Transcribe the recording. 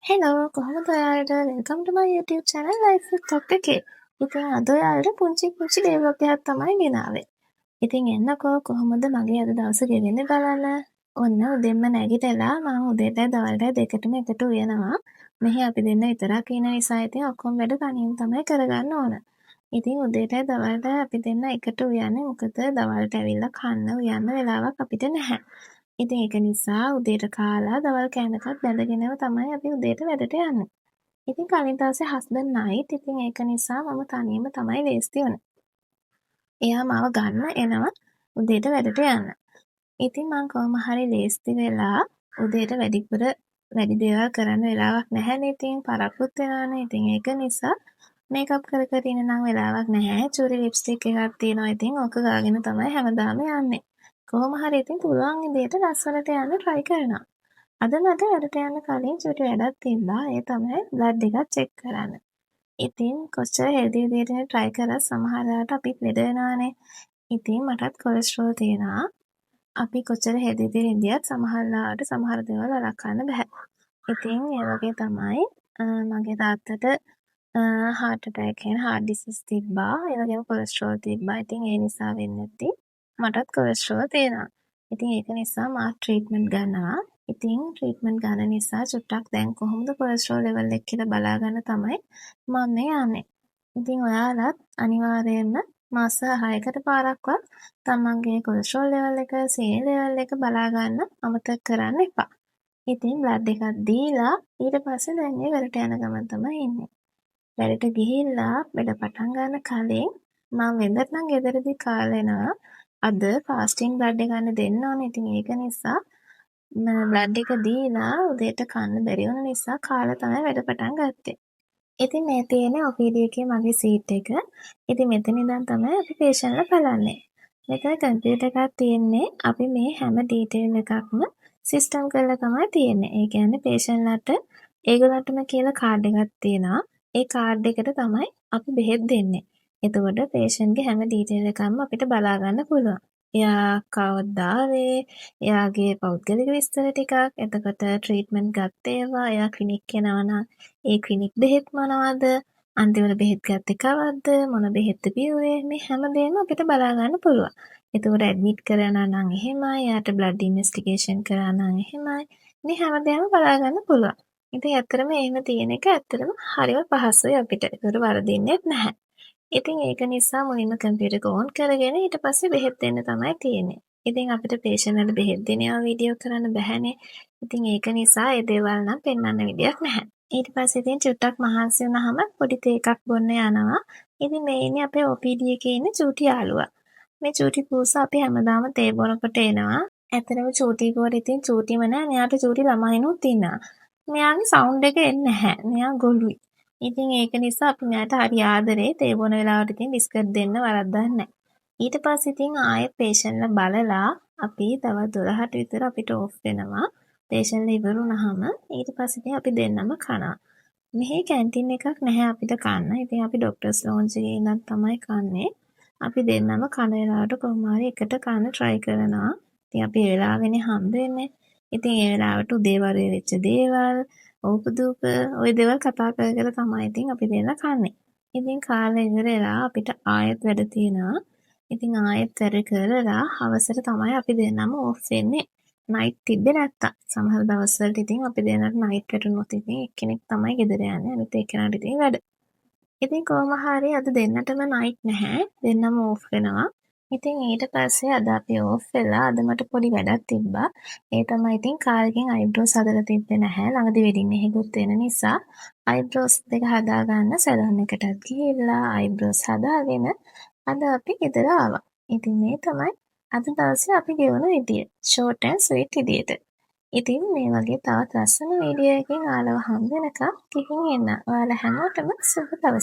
Hello කොහොමද ඔයාලට welcome ටු මයි YouTube channel Life with Top එකේ. ඉතින් අද ඔයාලට පුංචි ඩේවලොග් එකක් තමයි ගෙනාවේ. ඉතින් එන්නකෝ කොහොමද මගේ අද දවස ගෙවෙන්නේ බලන්න. ඔන්න උදෙන්ම නැගිටලා මම උදේට දවල්ට දෙකටම එකට උයනවා. මෙහි අපි දෙන්න විතරක් ඉන්න නිසා ඉතින් ඔක්කොම වැඩ තනියම තමයි කරගන්න ඕන. ඉතින් උදේට දවල්ට අපි දෙන්න එකට උයන්නේ මොකද දවල්ට ඇවිල්ලා කන්න උයන්න වෙලාවක් අපිට නැහැ. ඉතින් ඒක නිසා උදේට කාලා දවල් කෑමකත් බැඳගෙනම තමයි අපි උදේට වැඩට යන්නේ. ඉතින් කලින් දවසේ හස්බන්ඩ් නයිට්. ඉතින් ඒක නිසා මම තනියම තමයි ලේස්ති වුනේ. එයා මාව ගන්න එනවා උදේට වැඩට යන්න. ඉතින් මං කොහොම හරි ලේස්ති වෙලා උදේට වැඩි දේවල් කරන්න වෙලාවක් නැහැනේ. ඉතින් පරක්කුත් වෙනවානේ. ඉතින් ඒක නිසා මේකප් කර ඉන්න නම් වෙලාවක් නැහැ. චූරි ලිප්ස්ටික් එකක් තියෙනවා. ඉතින් ඕක ගාගෙන තමයි හැමදාම යන්නේ. කොහොම හරි ඉතින් පුළුවන් විදිහට ලස්සනට යන්න try කරනවා. අද මට වැඩට යන්න කලින් චුටි වැඩක් තිබ්බා. ඒ තමයි බ්ලඩ් එකක් චෙක් කරන්න. ඉතින් කොච්චර හෙල්දි විදිහට try කරත් සමහර වෙලාවට අපිත් ලෙඩ වෙනවානේ. ඉතින් මටත් කොලෙස්ටරෝල් තියෙනවා. අපි කොච්චර හෙල්දි විදිහට ඉඳියත් සමහර වෙලාවට සමහර දේවල් වළක්වන්න බෑ. ඉතින් ඒ වගේ තමයි මගේ තාත්තට heart attack and heart disease තිබ්බා. ඒ වගේම කොලෙස්ටරෝල් තිබ්බා. ඉතින් ඒ නිසා වෙන්නේ නැති මටත් කොලෙස්ටරෝල් තියෙනවා. ඉතින් ඒක නිසා මා ට්‍රීට්මන්ට් ගන්නවා. ඉතින් ට්‍රීට්මන්ට් ගන්න නිසා චුට්ටක් දැන් කොහොමද කොලෙස්ටරෝල් ලෙවල් එක කියලා බලා ගන්න තමයි මම මේ යන්නේ. ඉතින් ඔයාලත් අනිවාර්යයෙන්ම මාස 6කට පාරක්වත් තමන්ගේ කොලෙස්ටරෝල් ලෙවල් එක, සීනි ලෙවල් එක බලා ගන්න අමතක කරන්න එපා. ඉතින් බ්ලඩ් එකක් දීලා ඊට පස්සේ දැන් මේ වැඩට යන ගමන් තමයි ඉන්නේ. වැඩට ගිහිල්ලා වැඩ පටන් ගන්න කලින් මම වෙනදට නම් ගෙදරදී කාලා එනවා. අද ෆාස්ටිං බ්ලඩ් එක ගන්න දෙන්න ඕනේ. ඉතින් ඒක නිසා බ්ලඩ් එක දීලා උදේට කන්න බැරි වුණ නිසා කාලා තමයි වැඩ පටන් ගත්තේ. ඉතින් මේ තියෙන්නේ OPD එකේ මගේ සීට් එක. ඉතින් මෙතන ඉඳන් තමයි අපි පේෂන්ට්ලා බලන්නේ. මෙතන කම්පියුටර් එකක් තියෙන්නේ. අපි මේ හැම ඩීටේල් එකක්ම සිස්ටම් කරලා තමයි තියෙන්නේ. ඒ කියන්නේ පේෂන්ට්ලාට ඒගොල්ලන්ටම කියලා කාඩ් එකක් තියෙනවා. ඒ කාඩ් එකට තමයි අපි බෙහෙත් දෙන්නේ. එතකොට පේෂන්ට්ගේ හැම ඩීටේල් එකක්ම අපිට බලා ගන්න පුළුවන්. එයා කවද්ද ආවේ, එයාගේ පෞද්ගලික විස්තර ටිකක්, එතකොට ට්‍රීට්මන්ට් ගත්ත ඒවා, එයා ක්ලිනික් යනවා නම් ඒ ක්ලිනික් බෙහෙත් මොනවද, අන්තිමට බෙහෙත් ගත්තේ කවද්ද, මොන බෙහෙත්ද බිව්වේ, මේ හැමදේම අපිට බලා ගන්න පුළුවන්. එතකොට ඇඩ්මිට් කරනවා නම් එහෙමයි, එයාට බ්ලඩ් ඉන්වෙස්ටිගේෂන් කරා නම් එහෙමයි. මේ හැමදේම බලා ගන්න පුළුවන්. ඉතින් ඇත්තටම එහෙම තියෙන එක ඇත්තටම හරිම පහසුයි අපිට. ඒකට වරදින්නෙත් නැහැ. ඉතින් ඒක නිසා මුලින්ම කම්පියුටර් එක ඕන් කරගෙන ඊට පස්සේ බෙහෙත් දෙන්න තමයි තියෙන්නේ. ඉතින් අපිට පේෂන්ට්ලට බෙහෙත් දෙන ඒවා වීඩියෝ කරන්න බැහැනේ. ඉතින් ඒක නිසා ඒ දේවල් නම් පෙන්වන්න විදියක් නැහැ. ඊට පස්සේ ඉතින් චුට්ටක් මහන්සි වුණාම පොඩි තේ එකක් බොන්න යනවා. ඉතින් මේ ඉන්නේ අපේ OPD එකේ ඉන්න චූටි යාළුවා. මේ චූටි පූසා අපි හැමදාම තේ බොනකොට එනවා. ඇත්තටම චූටි ගෝර ඉතින් චූටිම නෑ. මෙයාට චූටි ළමයිනුත් ඉන්නවා. මෙයාගේ සවුන්ඩ් එක එන්නේ නැහැ. මෙයා ගොළුයි. ඉතින් ඒක නිසා අපි මෙයාට හරි ආදරේ තේ බොන වෙලාවට ඉතින් බිස්කට් දෙන්න වරද්දක් නැහැ. ඊට පස්සේ ඉතින් ආයෙත් පේෂන්ට්ලා බලලා අපි දවස් 12ට විතර අපිට ඕෆ් වෙනවා. පේෂන්ට්ලා ඉවර වුණාම ඊට පස්සේ ඉතින් අපි දෙන්නම කනවා. මෙහි කැන්ටින් එකක් නැහැ අපිට කන්න. ඉතින් අපි ඩොක්ටර්ස් ලෝන්ජ් එකේ ඉඳන් තමයි කන්නේ. අපි දෙන්නම කන වෙලාවට කොහොම හරි එකට කන්න try කරනවා. ඉතින් අපි ඒ වෙලාවෙනේ හම්බ වෙන්නේ. ඉතින් ඒ වෙලාවට උදේවරුේ වෙච්ච දේවල්, ඕපදූප ওই දේවල් කතා කර කර තමයි ඉතින් අපි දෙන්න කන්නේ. ඉතින් කාලා ඉවරලා අපිට ආයෙත් වැඩ තියෙනවා. ඉතින් ආයෙත් වැඩ කරලා හවසට තමයි අපි දෙන්නම ඕෆ් වෙන්නේ. නයිට් තිබ්බේ නැත්තම්. සමහර දවස්වලට ඉතින් අපි දෙන්නට නයිට් වැටුනොත් ඉතින් එක්කෙනෙක් තමයි ගෙදර යන්නේ. අනිත් එක්කෙනාට ඉතින් වැඩ. ඉතින් කොහොම හරි අද දෙන්නටම නයිට් නැහැ. දෙන්නම ඕෆ් වෙනවා. ඉතින් ඊට පස්සේ අද අපි ඕෆ් වෙලා අද මට පොඩි වැඩක් තිබ්බා. ඒ තමයි ඉතින් කාර්ගෙන් අයිබ්‍රෝස් හදලා තිබ්බේ නැහැ. ළඟදී වෙඩින් එකකුත් වෙන නිසා අයිබ්‍රෝස් දෙක හදාගන්න සැලොන් එකටත් ගිහිල්ලා අයිබ්‍රෝස් හදාගෙන අද අපි ගෙදර ආවා. ඉතින් මේ තමයි අද දවසේ අපි ගෙවුණු විදිය. ෂෝට් ඇන්ඩ් ස්වීට් විදියට. ඉතින් මේ වගේ තවත් ලස්සන වීඩියෝ එකකින් ආලව හම්බ වෙනකම් ගිහින් එන්න. ඔයාලා හැමෝටම සුබ දවසක්.